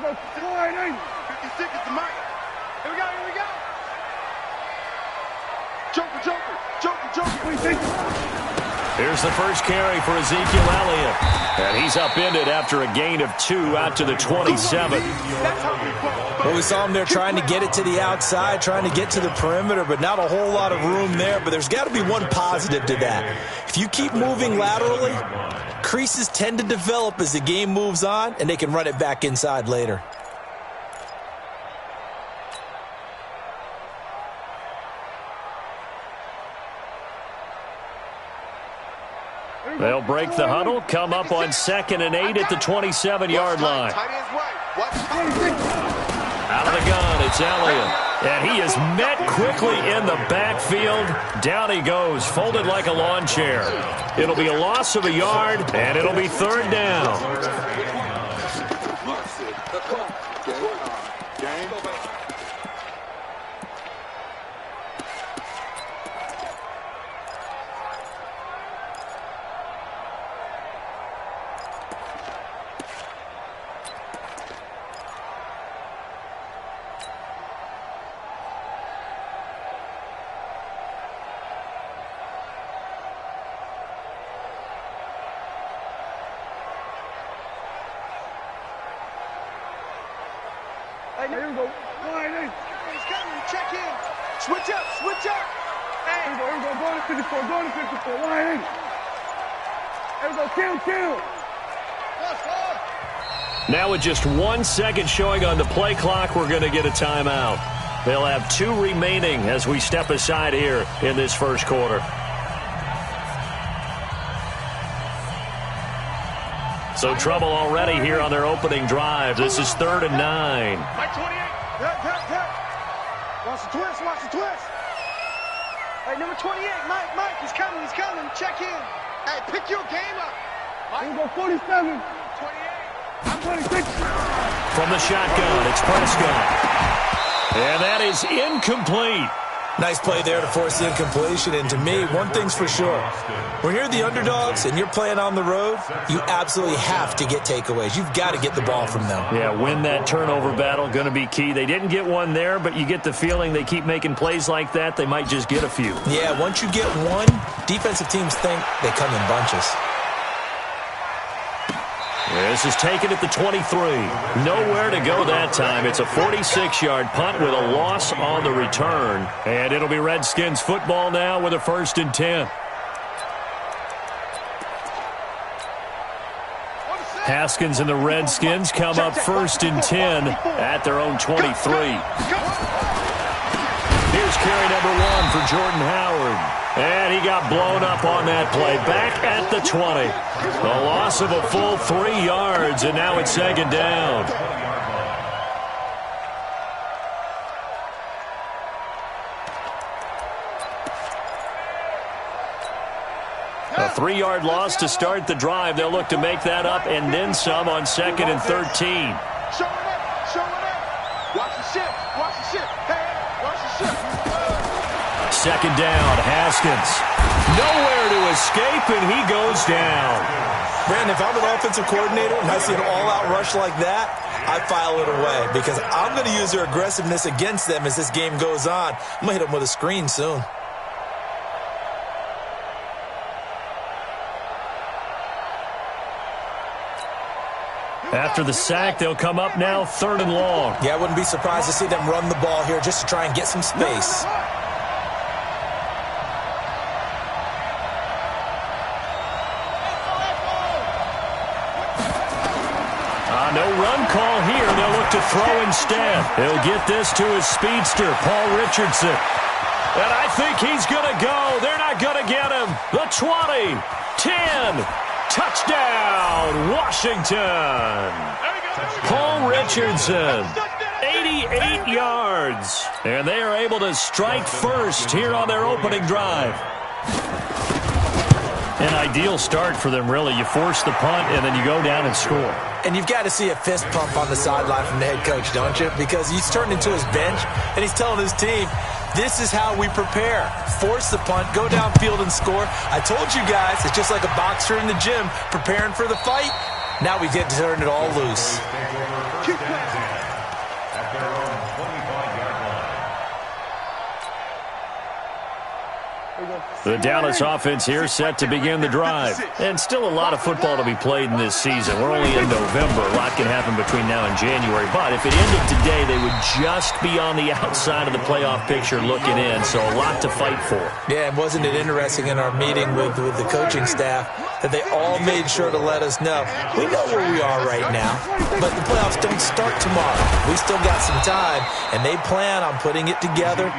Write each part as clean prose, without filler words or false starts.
go. 50 seconds to Mike. Here we go, here we go. Joker, Joker, Joker, Joker. Here's the first carry for Ezekiel Elliott. And he's upended after a gain of 2 out to the 27. Well, we saw him there trying to get it to the outside, trying to get to the perimeter, but not a whole lot of room there. But there's got to be one positive to that. If you keep moving laterally, creases tend to develop as the game moves on, and they can run it back inside later. They'll break the huddle, come up on 2nd and 8 at the 27-yard line. Out of the gun, it's Elliott. And he is met quickly in the backfield. Down he goes, folded like a lawn chair. It'll be a loss of a yard, and it'll be 3rd down. Here we go. He's coming. Check in. Switch up. Switch up. Hey. Here we go. Go to 54. Go to 54. Line in. Here we go. Kill. Now with just 1 second showing on the play clock, we're going to get a timeout. They'll have 2 remaining as we step aside here in this first quarter. So trouble already here on their opening drive. This is 3rd and 9. Mike 28. Watch the twist. Watch the twist. Hey, number 28. Mike. He's coming. Check in. Hey, pick your game up. Here we go. 47. 28. I'm 26. From the shotgun, it's Prescott. And that is incomplete. Nice play there to force the incompletion. And to me, one thing's for sure. When you're the underdogs and you're playing on the road, you absolutely have to get takeaways. You've got to get the ball from them. Yeah, win that turnover battle, going to be key. They didn't get one there, but you get the feeling they keep making plays like that, they might just get a few. Yeah, once you get one, defensive teams think they come in bunches. This is taken at the 23. Nowhere to go that time. It's a 46-yard punt with a loss on the return. And it'll be Redskins football now with a 1st and 10. Haskins and the Redskins come up 1st and 10 at their own 23. Here's carry number 1 for Jordan Howard. And he got blown up on that play. Back at the 20. A loss of a full 3 yards, and now it's 2nd down. A 3-yard loss to start the drive. They'll look to make that up and then some on 2nd and 13. Show it up. Watch the ship. Hey, watch the ship. 2nd down, Haskins. Nowhere to escape, and he goes down. Brandon, if I'm an offensive coordinator and I see an all-out rush like that, I file it away because I'm going to use their aggressiveness against them as this game goes on. I'm going to hit them with a screen soon. After the sack, they'll come up now 3rd and long. Yeah, I wouldn't be surprised to see them run the ball here just to try and get some space. No run call here. They'll look to throw instead. He'll get this to his speedster, Paul Richardson. And I think he's going to go. They're not going to get him. The 20, 10, touchdown, Washington. Paul Richardson, 88 yards. And they are able to strike first here on their opening drive. An ideal start for them, really. You force the punt, and then you go down and score. And you've got to see a fist pump on the sideline from the head coach, don't you? Because he's turned into his bench, and he's telling his team, this is how we prepare. Force the punt, go downfield and score. I told you guys, it's just like a boxer in the gym preparing for the fight. Now we get to turn it all loose. Keep pressing. At their own 25-yard line. The Dallas offense here set to begin the drive. And still a lot of football to be played in this season. We're only in November. A lot can happen between now and January. But if it ended today, they would just be on the outside of the playoff picture looking in. So a lot to fight for. Yeah, and wasn't it interesting in our meeting with the coaching staff that they all made sure to let us know, we know where we are right now, but the playoffs don't start tomorrow. We still got some time, and they plan on putting it together,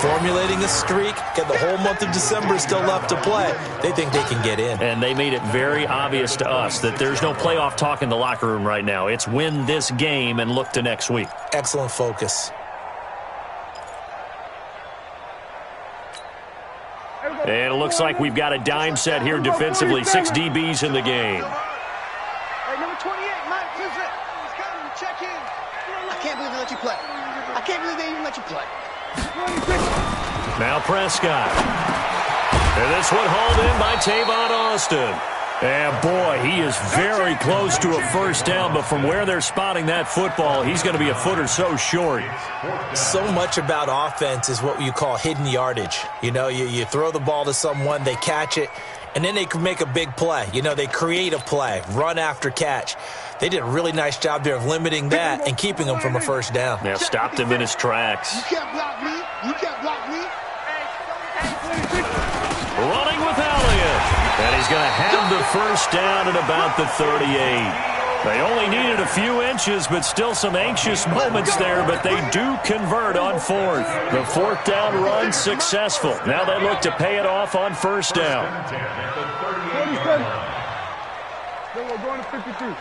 formulating a streak, get the whole month of December still left to play. They think they can get in. And they made it very obvious to us that there's no playoff talk in the locker room right now. It's win this game and look to next week. Excellent focus. And it looks like we've got a dime set here defensively. 6 DBs in the game. Hey, number 28, Mike, he's coming. Check in. I can't believe they let you play. I can't believe they even let you play. Now Prescott. And this one hauled in by Tavon Austin. And boy, he is very close to a first down, but from where they're spotting that football, he's going to be a foot or so short. So much about offense is what you call hidden yardage. You know, you throw the ball to someone, they catch it, and then they can make a big play. You know, they create a play, run after catch. They did a really nice job there of limiting that and keeping him from a first down. Yeah, stopped him in his tracks. You can't block me. You can't block me. Running with Elliott. And he's going to have the first down at about the 38. They only needed a few inches, but still some anxious moments there, but they do convert on fourth. The fourth down run successful. Now they look to pay it off on first down. Then we're going to 52.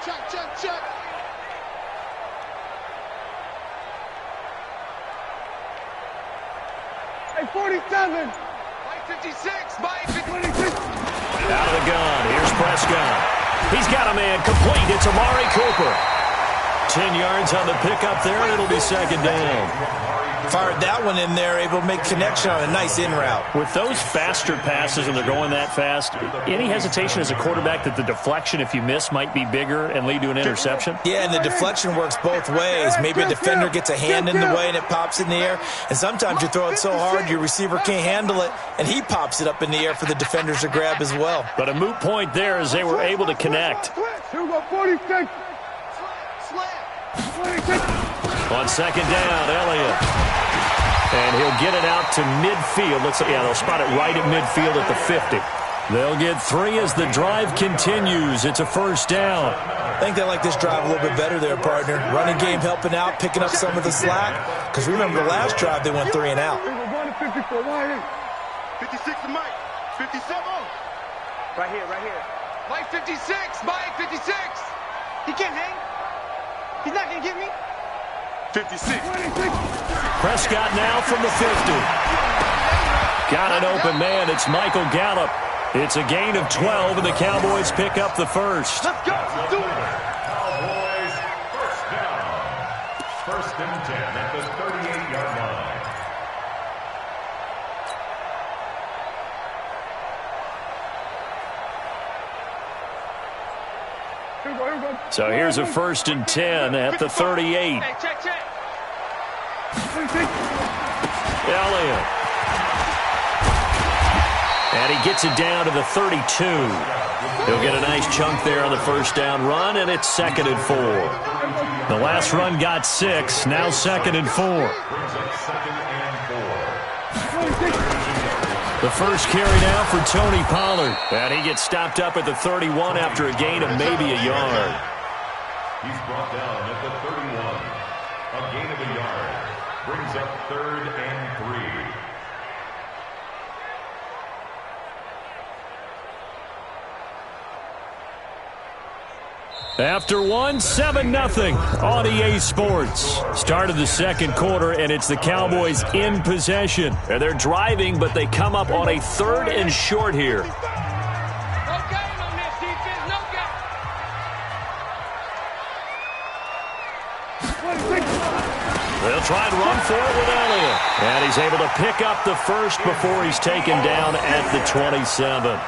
Check, check, check. Hey, 47. 56, Mike. 26. Out of the gun. Here's Prescott. He's got a man complete. It's Amari Cooper. 10 yards on the pickup there, and it'll be second down. Fired that one in there, able to make connection on a nice in route. With those faster passes and they're going that fast, any hesitation as a quarterback that the deflection, if you miss, might be bigger and lead to an interception? Yeah, and the deflection works both ways. Maybe a defender gets a hand in the way and it pops in the air. And sometimes you throw it so hard your receiver can't handle it, and he pops it up in the air for the defenders to grab as well. But a moot point there as they were able to connect. Here we go, 46. 26. On second down, Elliott. And he'll get it out to midfield. Looks like, yeah, they'll spot it right at midfield at the 50. They'll get 3 as the drive continues. It's a first down. I think they like this drive a little bit better there, partner. Running game helping out, picking up some of the slack. Because remember, the last drive they went 3 and out. Here we're going to 54. Wide in. 56 to Mike. 57. Right here. Mike 56. Mike 56. He can't hang. He's not going to get me. 56. 26. Prescott now from the 50. Got an open man. It's Michael Gallup. It's a gain of 12, and the Cowboys pick up the first. Let's go. Let's do it. Cowboys first down. First and 10 at the 38-yard line. Here we go. So here's a first and 10 at the 38. Hey, check. 26. Elliott. And he gets it down to the 32. He'll get a nice chunk there on the first down run, and it's second and 4. The last run got 6, now second and 4. The first carry now for Tony Pollard. And he gets stopped up at the 31 after a gain of maybe a yard. He's brought down at the 31. A gain of a yard. Brings up 3rd and 3. After one, 7-0 on EA Sports. Start of the second quarter, and it's the Cowboys in possession. They're driving, but they come up on a 3rd and short here. No game on this defense. No game. 26. They'll try and run for it with Elliott. And he's able to pick up the first before he's taken down at the 27.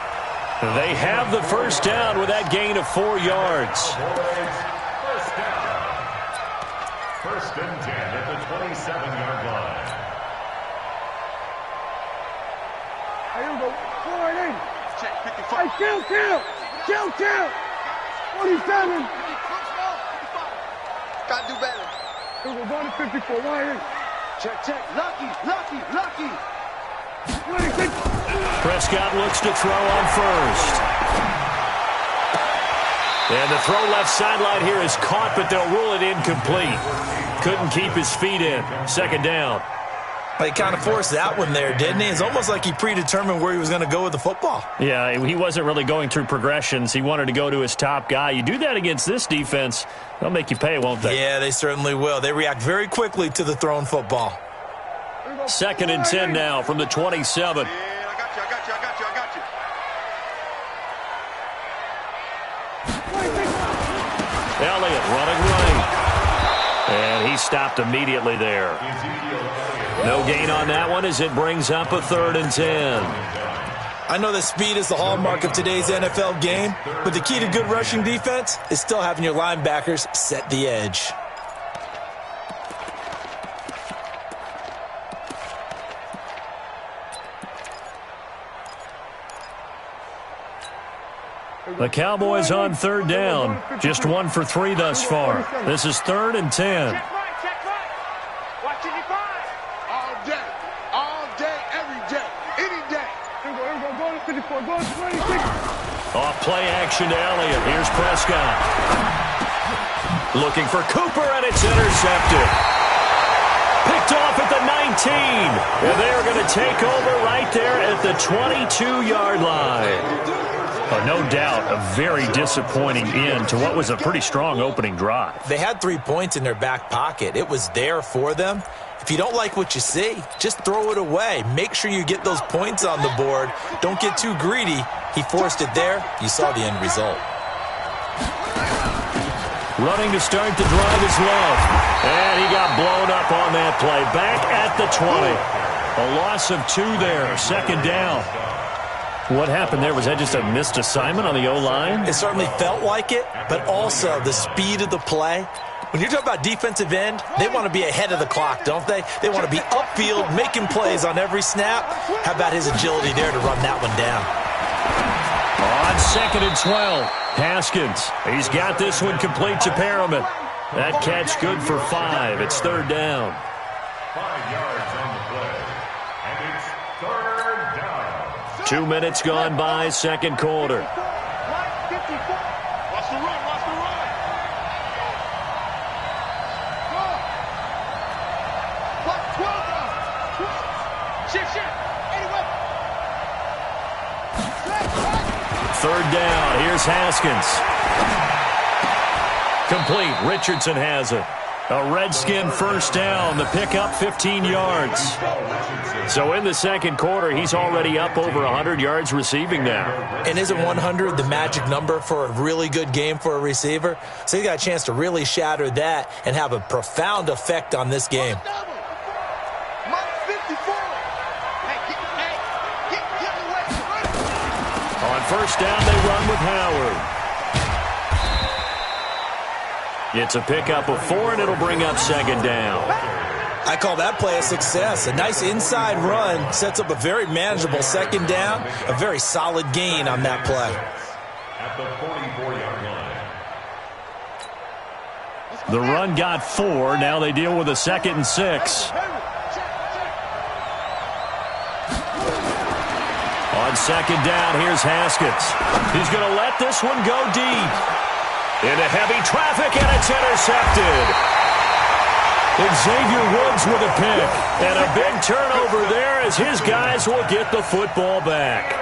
They have the first down with that gain of 4 yards. First and 10 at the 27-yard line. Here we go. Forward in. Check, 55. Hey, kill. 47. Gotta do better. Here we go. Going to 54. Wide in. Check. Lucky. 26. Prescott looks to throw on first. And the throw left sideline here is caught, but they'll rule it incomplete. Couldn't keep his feet in. Second down. He kind of forced that one there, didn't he? It's almost like he predetermined where he was going to go with the football. Yeah, he wasn't really going through progressions. He wanted to go to his top guy. You do that against this defense, they'll make you pay, won't they? Yeah, they certainly will. They react very quickly to the thrown football. Second and 10 now from the 27. Yeah, I got you. Elliott running right. And he stopped immediately there. No gain on that one as it brings up a 3rd and 10. I know that speed is the hallmark of today's NFL game, but the key to good rushing defense is still having your linebackers set the edge. The Cowboys on 3rd down. Just 1 for 3 thus far. This is 3rd and 10. Check right. Watch it, all day, every day, any day. Here we go. Going to 54. Going to 26. Off play action to Elliott. Here's Prescott. Looking for Cooper, and it's intercepted. Picked off at the 19. And they're going to take over right there at the 22-yard line. No doubt a very disappointing end to what was a pretty strong opening drive. They had 3 points in their back pocket. It was there for them. If you don't like what you see, just throw it away. Make sure you get those points on the board. Don't get too greedy. He forced it there. You saw the end result. Running to start the drive is Love. And he got blown up on that play. Back at the 20. A loss of 2 there. Second down. What happened there? Was that just a missed assignment on the O-line? It certainly felt like it, but also the speed of the play. When you're talking about defensive end, they want to be ahead of the clock, don't they? They want to be upfield, making plays on every snap. How about his agility there to run that one down? On 2nd and 12, Haskins. He's got this one complete to Perriman. That catch good for 5. It's 3rd down. 5 yards on the play. And it's 3rd down. 2 minutes gone by, second quarter. Watch the run. Watch 12. Shift. Anyway. 3rd down. Here's Haskins. Complete. Richardson has it. A Redskin first down. The pickup 15 yards. So in the second quarter, he's already up over 100 yards receiving now. And isn't 100 the magic number for a really good game for a receiver? So he got a chance to really shatter that and have a profound effect on this game. On first down, they run with Howard. It's a pickup of 4, and it'll bring up second down. I call that play a success. A nice inside run sets up a very manageable second down, a very solid gain on that play. At the 44-yard line. The run got 4. Now they deal with a 2nd and 6. On second down, here's Haskins. He's going to let this one go deep. Into heavy traffic, and it's intercepted. Xavier Woods with a pick. And a big turnover there as his guys will get the football back.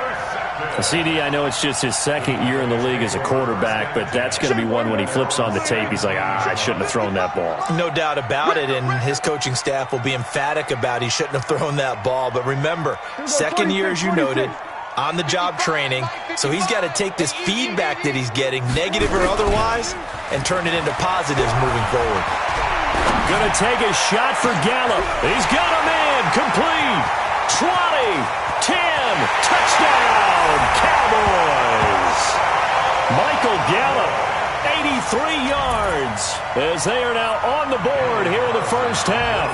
CD, I know it's just his 2nd year in the league as a quarterback, but that's going to be one when he flips on the tape, he's like, I shouldn't have thrown that ball. No doubt about it, and his coaching staff will be emphatic about he shouldn't have thrown that ball. But remember, 2nd year, as you noted, on-the-job training, so he's got to take this feedback that he's getting, negative or otherwise, and turn it into positives moving forward. Going to take a shot for Gallup. He's got a man complete. 20, 10, touchdown, Cowboys. Michael Gallup, 3 yards as they are now on the board here in the first half.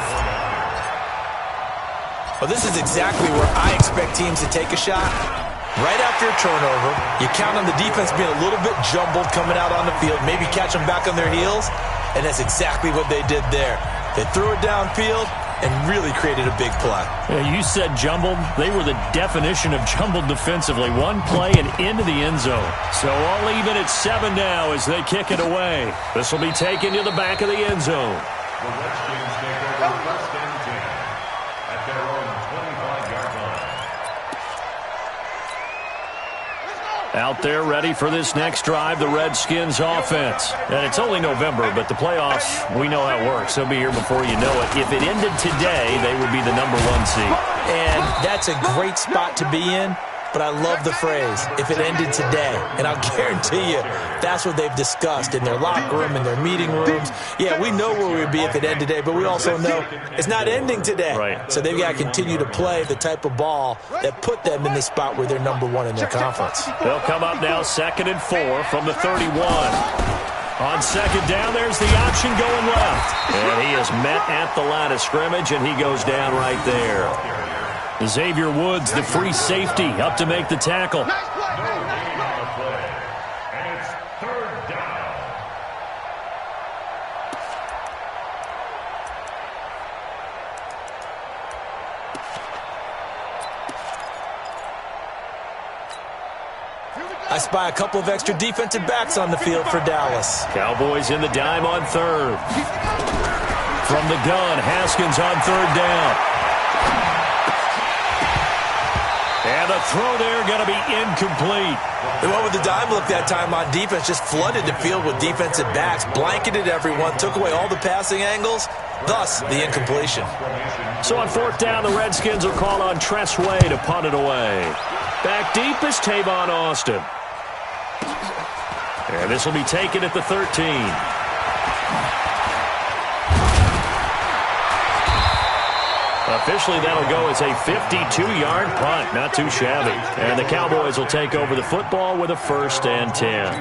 Well, this is exactly where I expect teams to take a shot. Right after a turnover, you count on the defense being a little bit jumbled coming out on the field, maybe catch them back on their heels, and that's exactly what they did there. They threw it downfield and really created a big play. Yeah, you said jumbled. They were the definition of jumbled defensively. One play and into the end zone. So all even at 7 now as they kick it away. This will be taken to the back of the end zone. The Redskins take over first and 10 at their own 25-yard line. Out there ready for this next drive, the Redskins offense. And it's only November, but the playoffs, we know how it works. They'll be here before you know it. If it ended today, they would be the #1 seed. And that's a great spot to be in, but I love the phrase, if it ended today. And I'll guarantee you, that's what they've discussed in their locker room, in their meeting rooms. Yeah, we know where we would be if it ended today, but we also know it's not ending today. Right. So they've got to continue to play the type of ball that put them in the spot where they're #1 in their conference. They'll come up now 2nd and 4 from the 31. On 2nd down, there's the option going left. And he is met at the line of scrimmage, and he goes down right there. Xavier Woods, the free safety, up to make the tackle. And it's 3rd down. I spy a couple of extra defensive backs on the field for Dallas. Cowboys in the dime on 3rd. From the gun, Haskins on 3rd down. And the throw there going to be incomplete. They went with the dime look that time on defense, just flooded the field with defensive backs, blanketed everyone, took away all the passing angles, thus the incompletion. So on 4th down, the Redskins will call on Tress Way to punt it away. Back deep is Tavon Austin. And this will be taken at the 13. Officially, that'll go as a 52-yard punt. Not too shabby. And the Cowboys will take over the football with a 1st and 10.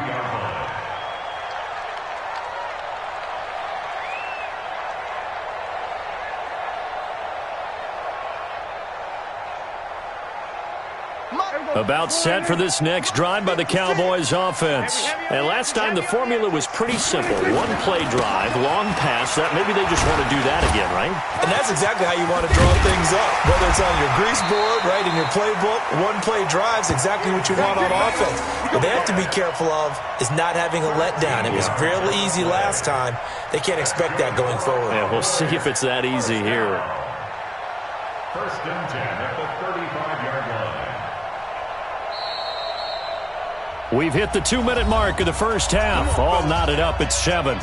About set for this next drive by the Cowboys offense. And last time the formula was pretty simple. One play drive, long pass. That maybe they just want to do that again, right? And that's exactly how you want to draw things up. Whether it's on your grease board, right, in your playbook, one play drive's exactly what you want on offense. What they have to be careful of is not having a letdown. It was fairly easy last time. They can't expect that going forward. Yeah, we'll see if it's that easy here. 1st and 10 at the 35-yard line. We've hit the 2-minute mark of the first half. All knotted up at 7.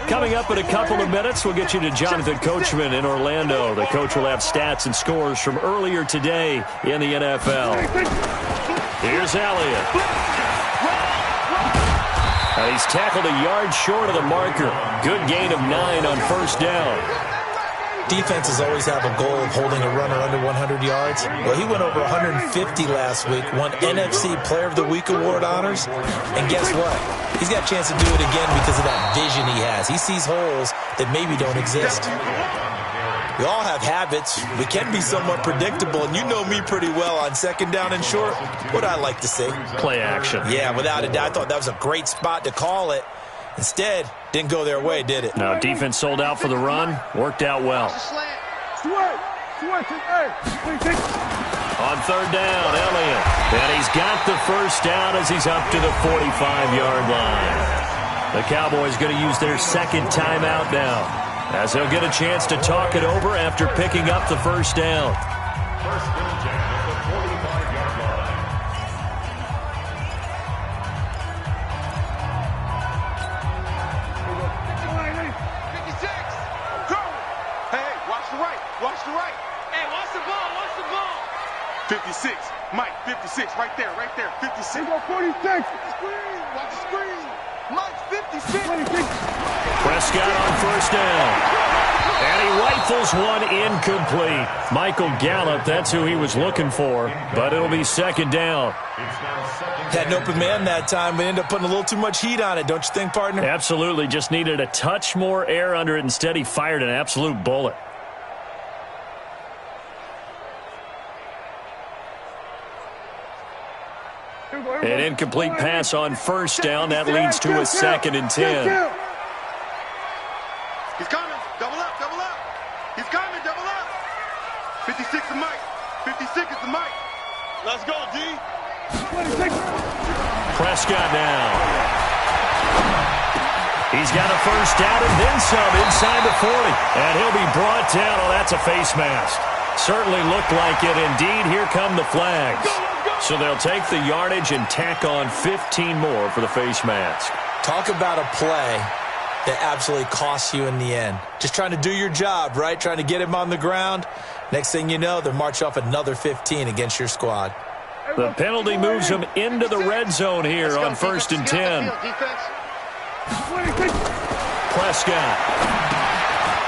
Coming up in a couple of minutes, we'll get you to Jonathan Coachman in Orlando. The coach will have stats and scores from earlier today in the NFL. Here's Elliott. And he's tackled a yard short of the marker. Good gain of 9 on 1st down. Defenses always have a goal of holding a runner under 100 yards. Well, he went over 150 last week, won NFC Player of the Week award honors. And guess what? He's got a chance to do it again because of that vision he has. He sees holes that maybe don't exist. We all have habits. We can be somewhat predictable, and you know me pretty well on 2nd down and short. What I like to see. Play action. Yeah, without a doubt. I thought that was a great spot to call it. Instead, didn't go their way, did it? No, defense sold out for the run. Worked out well. On 3rd down, Elliott. And he's got the 1st down as he's up to the 45-yard line. The Cowboys going to use their 2nd timeout now, as they'll get a chance to talk it over after picking up the 1st down. 1st and 10 at the 45-yard line. Watch the right. Hey, watch the ball, watch the ball. 56. Mike, 56. Right there, 56. We go 46. Screen, watch the screen. Mike, 56. 26. Prescott on 1st down. And he rifles one incomplete. Michael Gallup, that's who he was looking for, but it'll be second down. Had an open man that time, but ended up putting a little too much heat on it, don't you think, partner? Absolutely. Just needed a touch more air under it. Instead, he fired an absolute bullet. An incomplete pass on first down. That leads to a 2nd and 10. He's coming. Double up, double up. He's coming, double up. 56 is Mike. 56 is the Mike. Let's go, D. Prescott now. He's got a first down and then some inside the 40. And he'll be brought down. Oh, that's a face mask. Certainly looked like it. Indeed, here come the flags. So they'll take the yardage and tack on 15 more for the face mask. Talk about a play that absolutely costs you in the end. Just trying to do your job, right? Trying to get him on the ground. Next thing you know, they'll march off another 15 against your squad. The penalty moves him into the red zone here on 1st and 10. Prescott.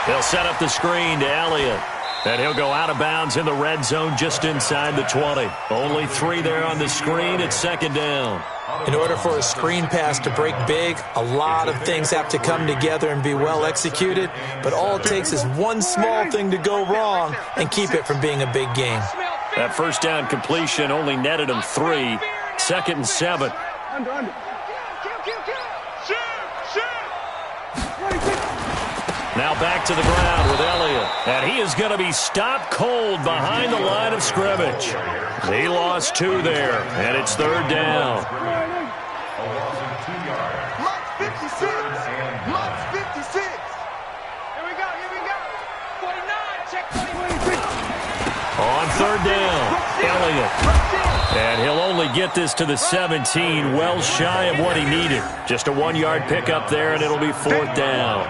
They'll set up the screen to Elliott. And he'll go out of bounds in the red zone just inside the 20. Only 3 there on the screen. It's 2nd down. In order for a screen pass to break big, a lot of things have to come together and be well executed. But all it takes is one small thing to go wrong and keep it from being a big game. That first down completion only netted him 3. 2nd and 7. Now back to the ground with Elliott. And he is going to be stopped cold behind the line of scrimmage. He lost 2 there, and it's 3rd down. Mike's 56. Mike's 56. Here we go, here we go. 49, check 49. On 3rd down, Elliott. And he'll only get this to the 17, well shy of what he needed. Just a 1-yard pickup there, and it'll be 4th down.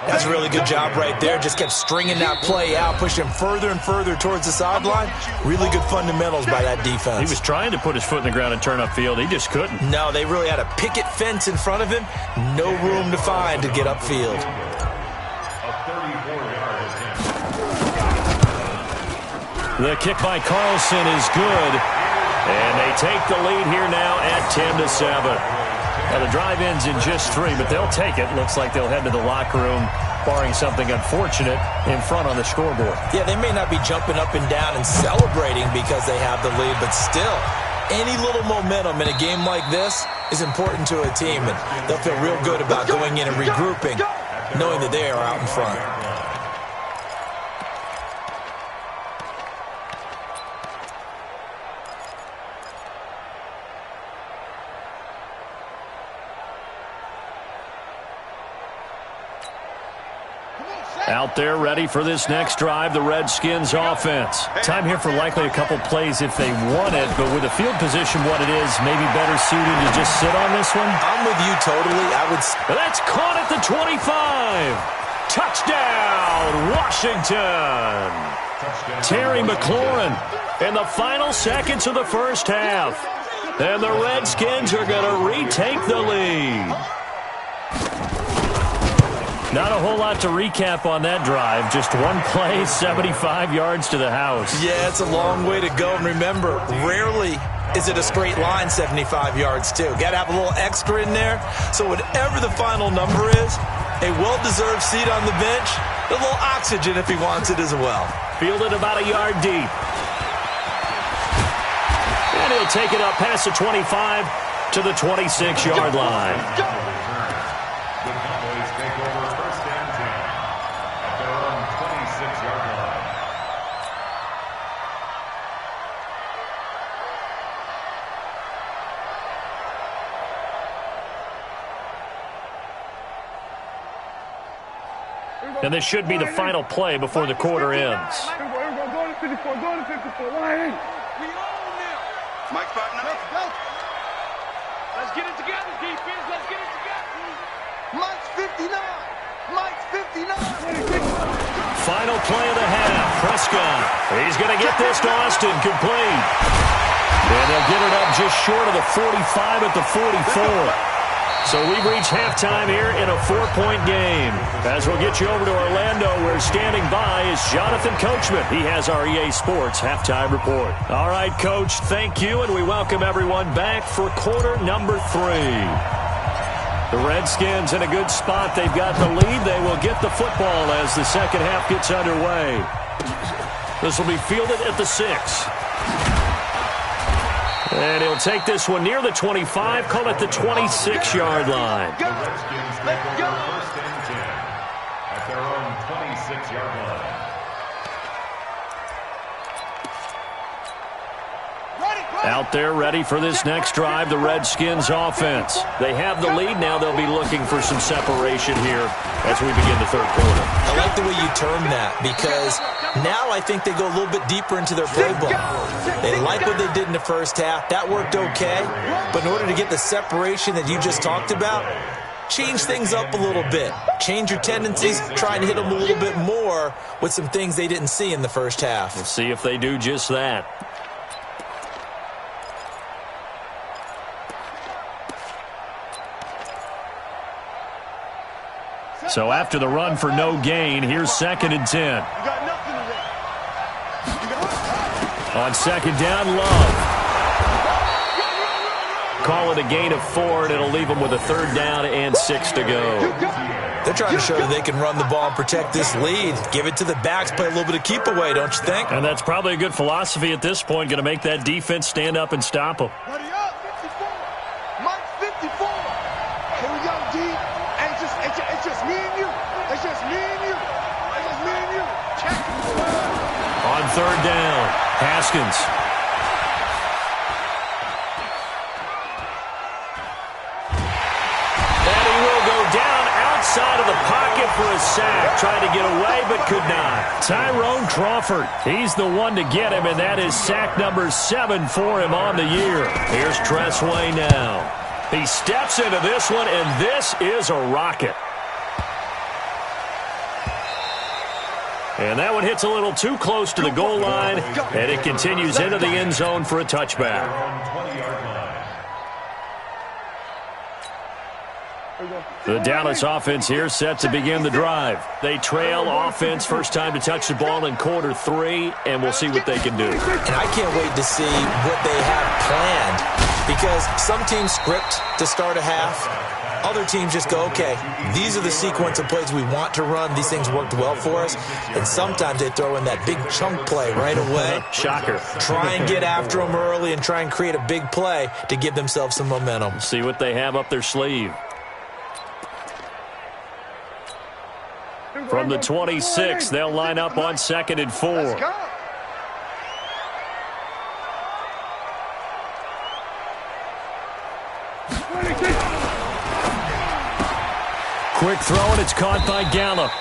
That's a really good job right there. Just kept stringing that play out, pushing him further and further towards the sideline. Really good fundamentals by that defense. He was trying to put his foot in the ground and turn upfield. He just couldn't. No, they really had a picket fence in front of him. No room to find to get upfield. The kick by Carlson is good. And they take the lead here now at 10-7. Now, the drive ends in just 3, but they'll take it. Looks like they'll head to the locker room, barring something unfortunate, in front on the scoreboard. Yeah, they may not be jumping up and down and celebrating because they have the lead, but still, any little momentum in a game like this is important to a team, and they'll feel real good about going in and regrouping, knowing that they are out in front. Out there ready for this next drive, the Redskins offense. Time here for likely a couple plays if they want it, but with the field position what it is, maybe better suited to just sit on this one? I'm with you totally. That's caught at the 25. Touchdown, Washington. Terry McLaurin in the final seconds of the first half. And the Redskins are going to retake the lead. Not a whole lot to recap on that drive. Just one play, 75 yards to the house. Yeah, it's a long way to go. And remember, rarely is it a straight line 75 yards, too. Got to have a little extra in there. So whatever the final number is, a well-deserved seat on the bench, a little oxygen if he wants it as well. Fielded about a yard deep. And he'll take it up past the 25 to the 26-yard line. And this should be the final play before the quarter ends. Go to 54, go to 54, line in. We own them. Mike 5 now. Let's get it together, defense. Let's get it together. Mike's 59. Mike's 59. Final play of the half. Prescott. He's going to get this to Austin complete. And they'll get it up just short of the 45 at the 44. So we've reached halftime here in a 4-point game. As we'll get you over to Orlando, where standing by is Jonathan Coachman. He has our EA Sports halftime report. All right, Coach, thank you, and we welcome everyone back for quarter number 3. The Redskins in a good spot. They've got the lead. They will get the football as the second half gets underway. This will be fielded at the 6. And he'll take this one near the 25, call it the 26-yard line. The Redskins take over first and 10 at their own 26-yard line. Out there ready for this next drive, the Redskins offense. They have the lead. Now they'll be looking for some separation here as we begin the third quarter. I like the way you term that, because now I think they go a little bit deeper into their playbook. They like what they did in the first half. That worked okay. But in order to get the separation that you just talked about, change things up a little bit. Change your tendencies, try and hit them a little bit more with some things they didn't see in the first half. We'll see if they do just that. So after the run for no gain, here's 2nd and 10. On 2nd down, Love. Call it a gain of 4, and it'll leave them with a 3rd down and 6 to go. They're trying to show that they can run the ball and protect this lead. Give it to the backs, play a little bit of keep away, don't you think? And that's probably a good philosophy at this point, going to make that defense stand up and stop them. Ready up, 54. Mike 54. Here we go, D. And it's just me and you. It's just me and you. It's just me and you. Check. On 3rd down, Haskins. And he will go down outside of the pocket for a sack. Tried to get away, but could not. Tyrone Crawford, he's the one to get him, and that is sack number 7 for him on the year. Here's Tressway now. He steps into this one, and this is a rocket. And that one hits a little too close to the goal line, and it continues into the end zone for a touchback. The Dallas offense here set to begin the drive. They trail offense, first time to touch the ball in quarter 3, and we'll see what they can do. And I can't wait to see what they have planned, because some teams script to start a half. Other teams just go, okay, these are the sequence of plays we want to run. These things worked well for us. And sometimes they throw in that big chunk play right away. Shocker. Try and get after them early and try and create a big play to give themselves some momentum. See what they have up their sleeve. From the 26, they'll line up on 2nd and 4. Let's go. Quick throw, and it's caught by Gallup.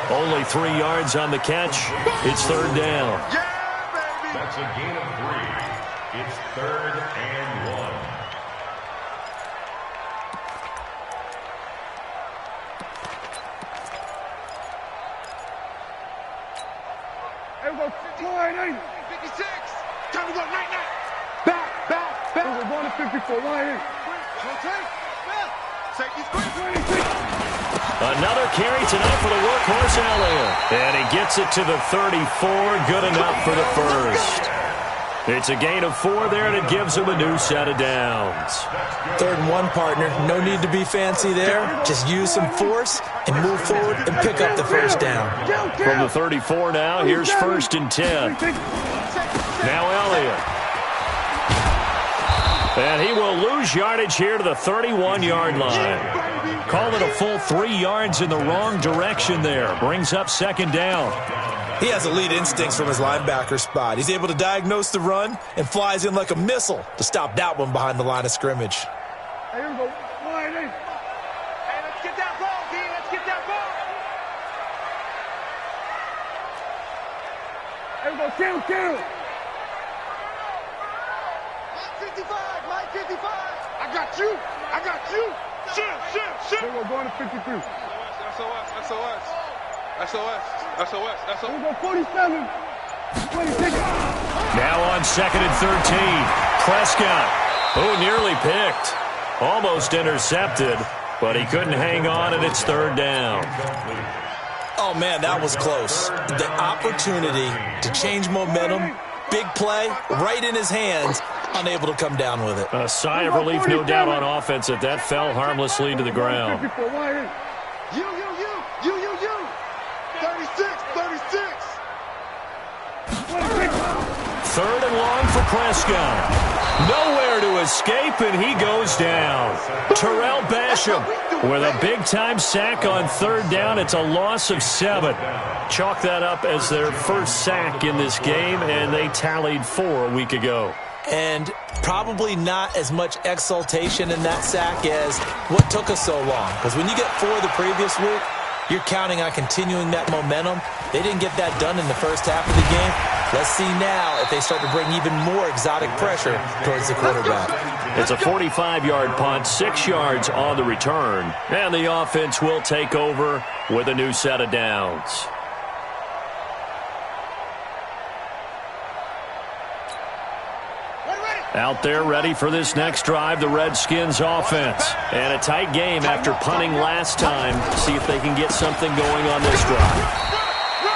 Only 3 yards on the catch. It's 3rd down. Yeah, baby. That's a gain of 3. It's 3rd and 1. Everybody, 56. Time to go night. Back. We're going to 54. Right here. Safety's quick. Another carry tonight for the workhorse Elliott. And he gets it to the 34. Good enough for the first. It's a gain of 4 there, and it gives him a new set of downs. 3rd and 1, partner. No need to be fancy there. Just use some force and move forward and pick up the first down. From the 34 now, here's 1st and 10. Now Elliott. And he will lose yardage here to the 31-yard line. Call it a full 3 yards in the wrong direction there. Brings up 2nd down. He has elite instincts from his linebacker spot. He's able to diagnose the run and flies in like a missile to stop that one behind the line of scrimmage. Hey, here we go. Right in. Hey, let's get that ball, D. Let's get that ball. Here we go. Kill. Mike 55. I got you. Shit. We're going to 53. SOS. Here we go. 47. 26. Now on 2nd and 13. Prescott, who nearly picked. Almost intercepted, but he couldn't hang on, and it's third down. Oh, man, that was close. The opportunity to change momentum, big play, right in his hands, unable to come down with it. A sigh of relief, no doubt, on offense that fell harmlessly to the ground. You. 36. Third and long for Prescott. Nowhere to escape, and he goes down. Terrell Basham with a big-time sack on third down. It's a loss of 7. Chalk that up as their first sack in this game, and they tallied 4 a week ago. And probably not as much exultation in that sack as what took us so long. Because when you get 4 the previous week, you're counting on continuing that momentum. They didn't get that done in the first half of the game. Let's see now if they start to bring even more exotic pressure towards the quarterback. It's a 45-yard punt, 6 yards on the return. And the offense will take over with a new set of downs. Out there ready for this next drive, the Redskins offense. And a tight game after punting last time. See if they can get something going on this drive.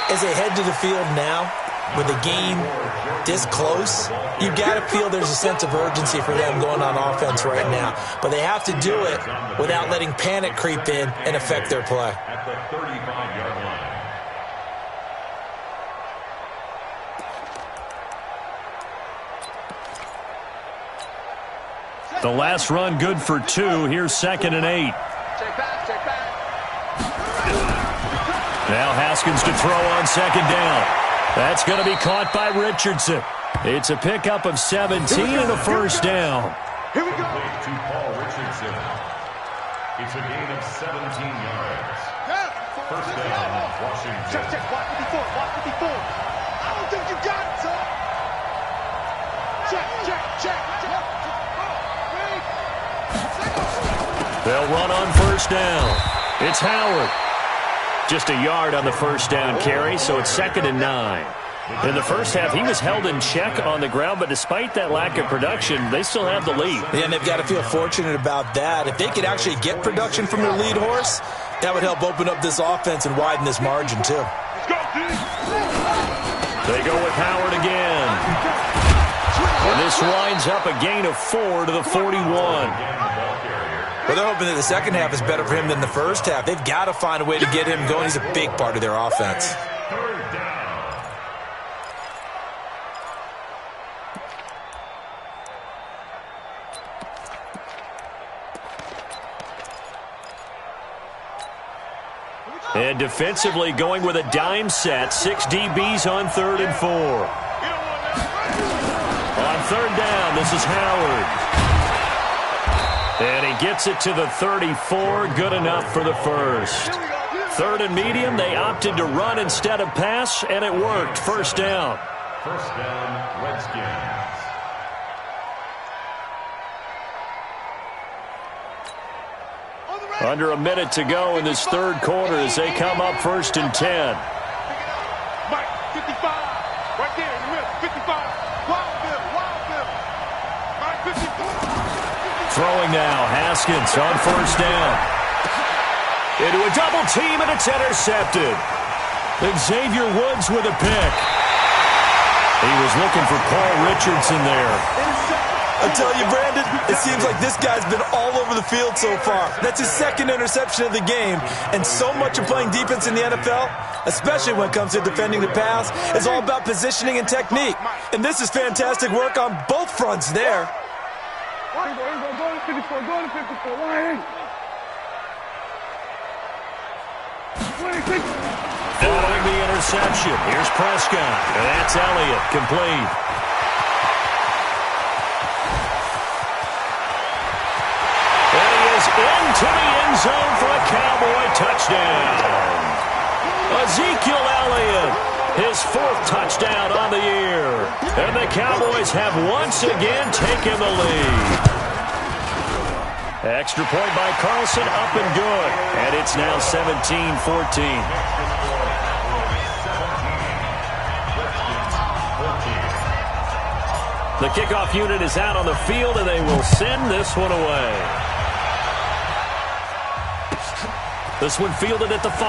As they head to the field now, with a game this close, you got to feel there's a sense of urgency for them going on offense right now. But they have to do it without letting panic creep in and affect their play. At the 35-yard line. The last run good for 2. Here's 2nd and 8. Check back. Now Haskins to throw on 2nd down. That's going to be caught by Richardson. It's a pickup of 17 and a first down. Here we go. To Paul Richardson. It's a gain of 17 yards. First down, Washington. Check. Watch 54. I don't think you got it, son. Check. They'll run on first down. It's Howard. Just a yard on the first down carry, so it's 2nd and 9. In the first half, he was held in check on the ground, but despite that lack of production, they still have the lead. Yeah, and they've got to feel fortunate about that. If they could actually get production from their lead horse, that would help open up this offense and widen this margin, too. They go with Howard again. And this winds up a gain of 4 to the 41. Well, they're hoping that the second half is better for him than the first half. They've got to find a way to get him going. He's a big part of their offense. Third down. And defensively going with a dime set. 6 DBs on 3rd and 4. On 3rd down, this is Howard. And he gets it to the 34. Good enough for the first. 3rd and medium, they opted to run instead of pass, and it worked. First down. First down, Redskins. Under a minute to go in this third quarter as they come up 1st and 10. Mike, 55. Right there in the middle. 55. Wild Bill. Mike, 54. Throwing now, Haskins on first down. Into a double team, and it's intercepted. Xavier Woods with a pick. He was looking for Paul Richardson there. I tell you, Brandon, it seems like this guy's been all over the field so far. That's his 2nd interception of the game. And so much of playing defense in the NFL, especially when it comes to defending the pass, is all about positioning and technique. And this is fantastic work on both fronts there. Go to 54. Why? Following the interception, here's Prescott. And that's Elliott, complete. And he is into the end zone for a Cowboy touchdown. Ezekiel Elliott, his 4th touchdown on the year. And the Cowboys have once again taken the lead. Extra point by Carlson, up and good. And it's now 17-14. The kickoff unit is out on the field, and they will send this one away. This one fielded at the 5.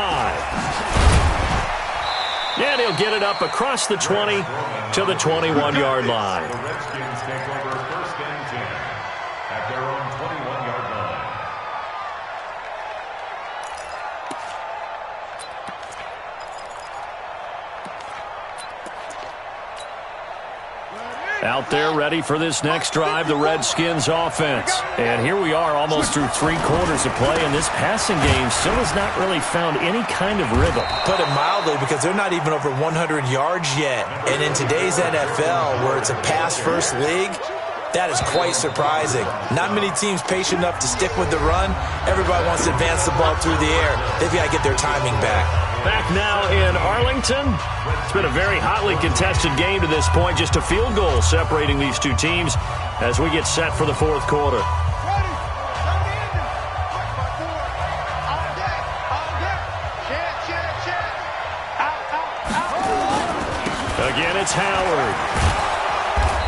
And he'll get it up across the 20 to the 21-yard line. The Redskins take over 1st and 10 at their own 21-yard line. Out there ready for this next drive, the Redskins offense. And here we are almost through 3 quarters of play, and this passing game still has not really found any kind of rhythm. Put it mildly, because they're not even over 100 yards yet. And in today's NFL, where it's a pass-first league, that is quite surprising. Not many teams patient enough to stick with the run. Everybody wants to advance the ball through the air. They've got to get their timing back. Back now in Arlington. It's been a very hotly contested game to this point. Just a field goal separating these two teams as we get set for the 4th quarter. Again, it's Howard.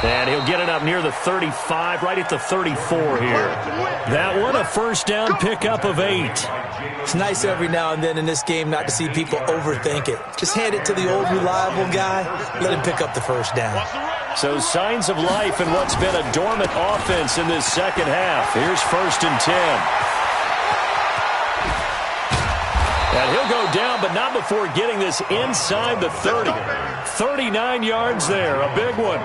And he'll get it up near the 35, right at the 34 here. That one, a first down pickup of 8. It's nice every now and then in this game not to see people overthink it. Just hand it to the old reliable guy, let him pick up the first down. So signs of life in what's been a dormant offense in this second half. Here's 1st and 10. And he'll go down, but not before getting this inside the 30. 39 yards there, a big one.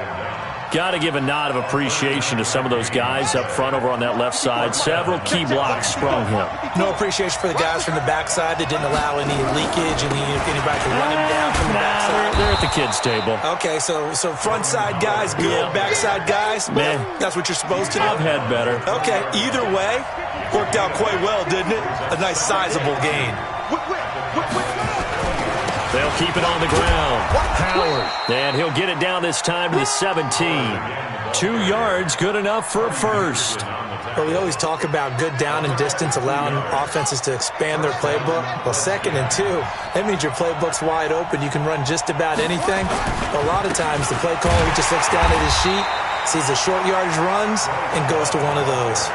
Got to give a nod of appreciation to some of those guys up front over on that left side. Several key blocks sprung him. No appreciation for the guys from the backside that didn't allow any leakage and anybody to run him down from the backside. They're at the kids' table. Okay, so front side guys good, backside guys, man, that's what you're supposed to do. I've had better. Okay, either way, worked out quite well, didn't it? A nice sizable gain. They'll keep it on the ground. Howard. And he'll get it down this time to the 17. 2 yards, good enough for a first. Well, we always talk about good down and distance, allowing offenses to expand their playbook. Well, 2nd and 2, that means your playbook's wide open. You can run just about anything. A lot of times, the play caller just looks down at his sheet, sees the short yardage runs, and goes to one of those.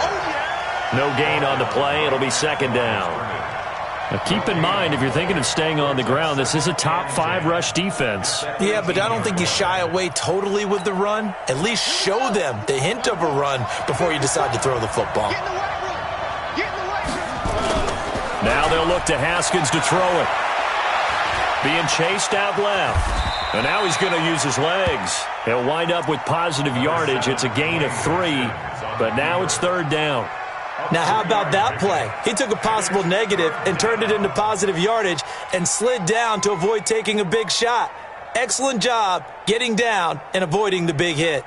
No gain on the play. It'll be 2nd down. Now keep in mind, if you're thinking of staying on the ground, this is a top 5 rush defense. Yeah, but I don't think you shy away totally with the run. At least show them the hint of a run before you decide to throw the football. Now they'll look to Haskins to throw it. Being chased out left. And now he's going to use his legs. He'll wind up with positive yardage. It's a gain of 3, but now it's 3rd down. Now, how about that play? He took a possible negative and turned it into positive yardage and slid down to avoid taking a big shot. Excellent job getting down and avoiding the big hit.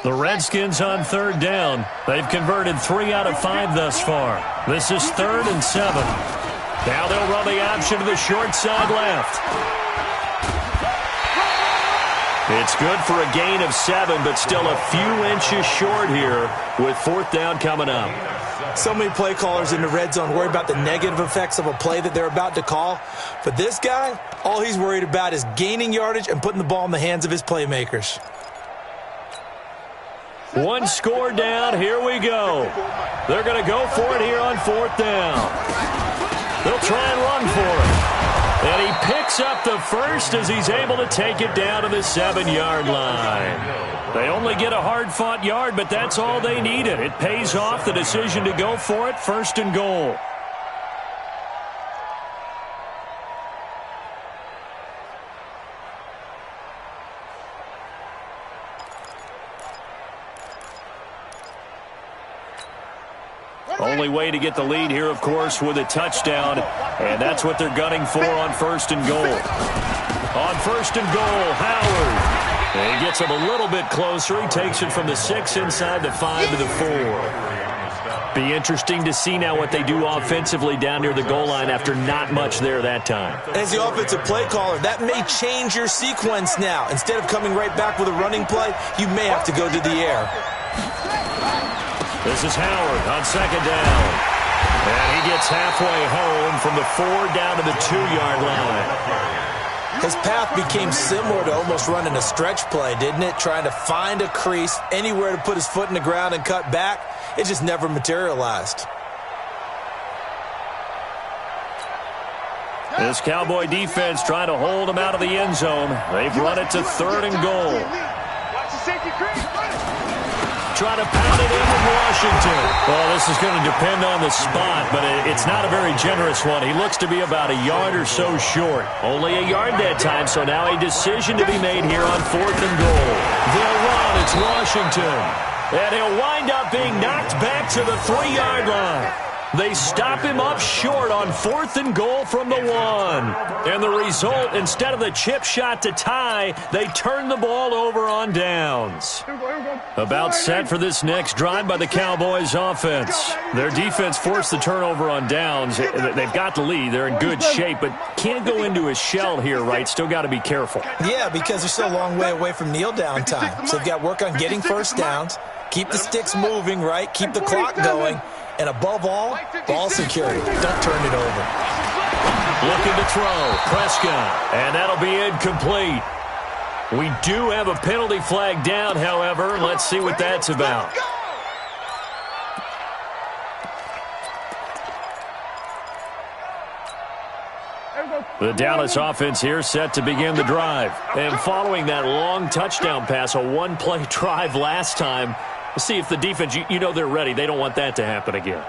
The Redskins on 3rd down. They've converted 3 out of 5 thus far. This is 3rd and 7. Now they'll run the option to the short side left. It's good for a gain of 7, but still a few inches short here with 4th down coming up. So many play callers in the red zone worry about the negative effects of a play that they're about to call. But this guy, all he's worried about is gaining yardage and putting the ball in the hands of his playmakers. 1 score down. Here we go. They're going to go for it here on 4th down. They'll try and run for it. And he picks up the first as he's able to take it down to the 7-yard line. They only get a hard-fought yard, but that's all they needed. It pays off the decision to go for it, 1st and goal. Only way to get the lead here, of course, with a touchdown, and that's what they're gunning for on 1st and goal. On 1st and goal, Howard. And he gets him a little bit closer. He takes it from the 6 inside the 5 to the 4. Be interesting to see now what they do offensively down near the goal line after not much there that time. As the offensive play caller, that may change your sequence now. Instead of coming right back with a running play, you may have to go to the air. This is Howard on 2nd down. And he gets halfway home from the 4 down to the 2-yard line. His path became similar to almost running a stretch play, didn't it? Trying to find a crease, anywhere to put his foot in the ground and cut back. It just never materialized. This Cowboy defense trying to hold him out of the end zone. They've run it to 3rd and goal. Trying to pound it in from Washington. Well, this is going to depend on the spot, but it's not a very generous one. He looks to be about a yard or so short. Only a yard that time, so now a decision to be made here on 4th and goal. They'll run. It's Washington. And he'll wind up being knocked back to the 3-yard line. They stop him up short on 4th and goal from the 1. And the result, instead of the chip shot to tie, they turn the ball over on downs. About set for this next drive by the Cowboys offense. Their defense forced the turnover on downs. They've got the lead. They're in good shape, but can't go into a shell here, right? Still got to be careful. Yeah, because they're still a long way away from kneel down time. So they've got to work on getting first downs, keep the sticks moving, right? Keep the clock going. And above all, ball security. Don't turn it over. Looking to throw. Prescott. And that'll be incomplete. We do have a penalty flag down, however. Let's see what that's about. The Dallas offense here set to begin the drive. And following that long touchdown pass, a one-play drive last time, see if the defense, you know they're ready. They don't want that to happen again.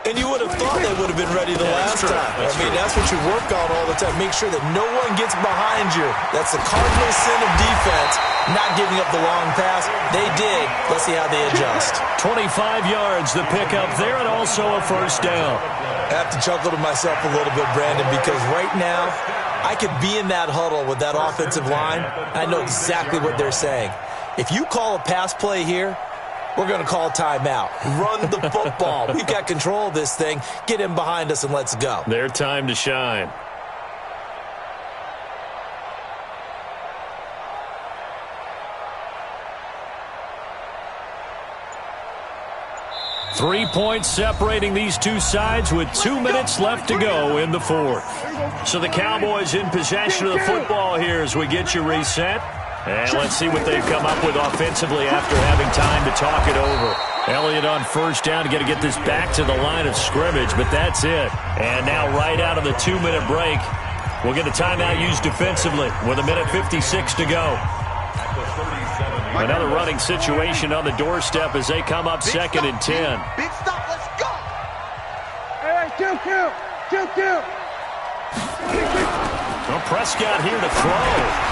And you would have thought they would have been ready the last time. I mean, that's what you work on all the time. Make sure that no one gets behind you. That's the cardinal sin of defense, not giving up the long pass. They did. Let's see how they adjust. 25 yards the pickup there, and also a first down. I have to chuckle to myself a little bit, Brandon, because right now I could be in that huddle with that offensive line. I know exactly what they're saying. If you call a pass play here, we're going to call timeout. Run the football. We've got control of this thing. Get him behind us and let's go. Their time to shine. Three points separating these two sides with 2 minutes left to go in the 4th. So the Cowboys in possession of the football here as we get you reset. And let's see what they've come up with offensively after having time to talk it over. Elliott on first down to get this back to the line of scrimmage, but that's it. And now right out of the 2-minute break, we'll get a timeout used defensively with 1:56 to go. Another running situation on the doorstep as they come up 2nd and 10. Big stop, let's go! Hey, kill. Well, Prescott here to throw.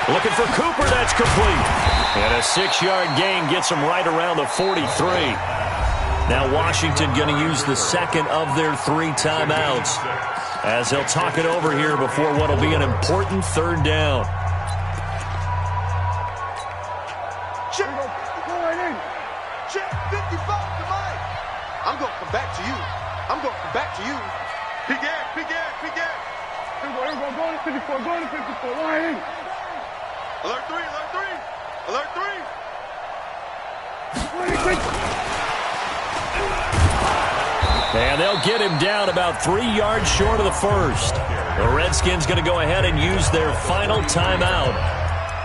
Looking for Cooper, that's complete. And a 6-yard gain gets him right around the 43. Now Washington going to use the second of their 3 timeouts as they'll talk it over here before what will be an important 3rd down. Check 55 to Mike. I'm going to come back to you. Big ass. Everybody, going to 54, line in. Alert 3. And they'll get him down about 3 yards short of the first. The Redskins going to go ahead and use their final timeout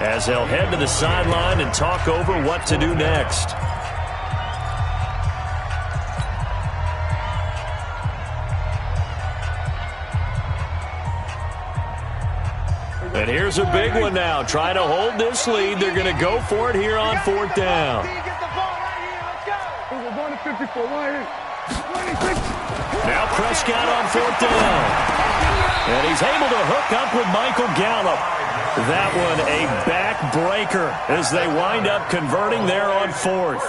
as they'll head to the sideline and talk over what to do next. And here's a big one now. Trying to hold this lead. They're going to go for it here on 4th down. We're going to 54, line in. Now Prescott on 4th down. And he's able to hook up with Michael Gallup. That one a backbreaker as they wind up converting there on 4th.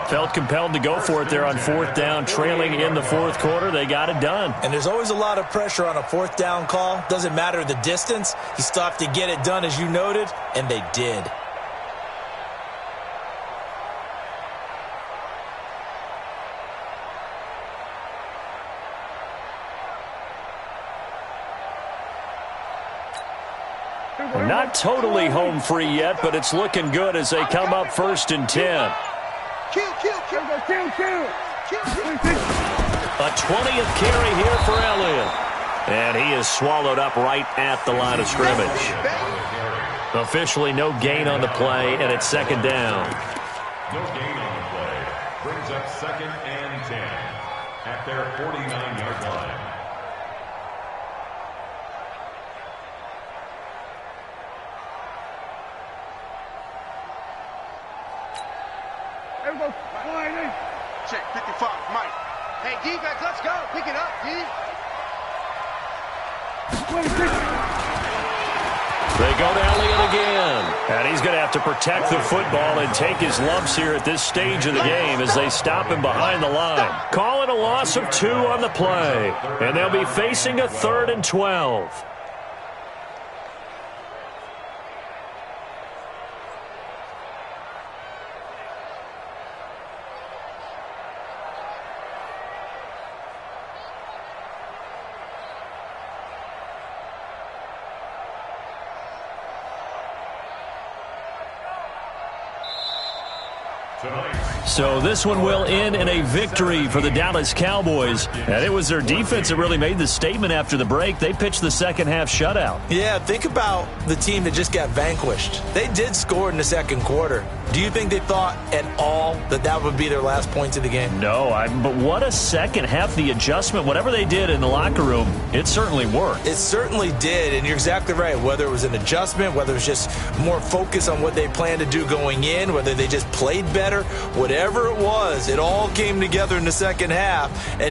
Felt compelled to go for it there on 4th down, trailing in the 4th quarter. They got it done. And there's always a lot of pressure on a 4th down call. Doesn't matter the distance. You still have to get it done, as you noted, and they did. Not totally home free yet, but it's looking good as they come up 1st and 10. Kill. A 20th carry here for Elliott. And he is swallowed up right at the line of scrimmage. Officially no gain on the play, and it's second down. No gain on the play. Brings up 2nd and 10 at their 49-yard line. Everybody, line in. Check 55, Mike. Hey, defense, let's go. Pick it up, D. They go to Elliott again. And he's going to have to protect the football and take his lumps here at this stage of the game as they stop him behind the line. Call it a loss of 2 on the play. And they'll be facing a 3rd and 12. So this one will end in a victory for the Dallas Cowboys. And it was their defense that really made the statement after the break. They pitched the second-half shutout. Yeah, think about the team that just got vanquished. They did score in the second quarter. Do you think they thought at all that that would be their last points of the game? No, but what a second half. The adjustment, whatever they did in the locker room, it certainly worked. It certainly did, and you're exactly right. Whether it was an adjustment, whether it was just more focus on what they planned to do going in, whether they just played better, whatever it was, it all came together in the second half. And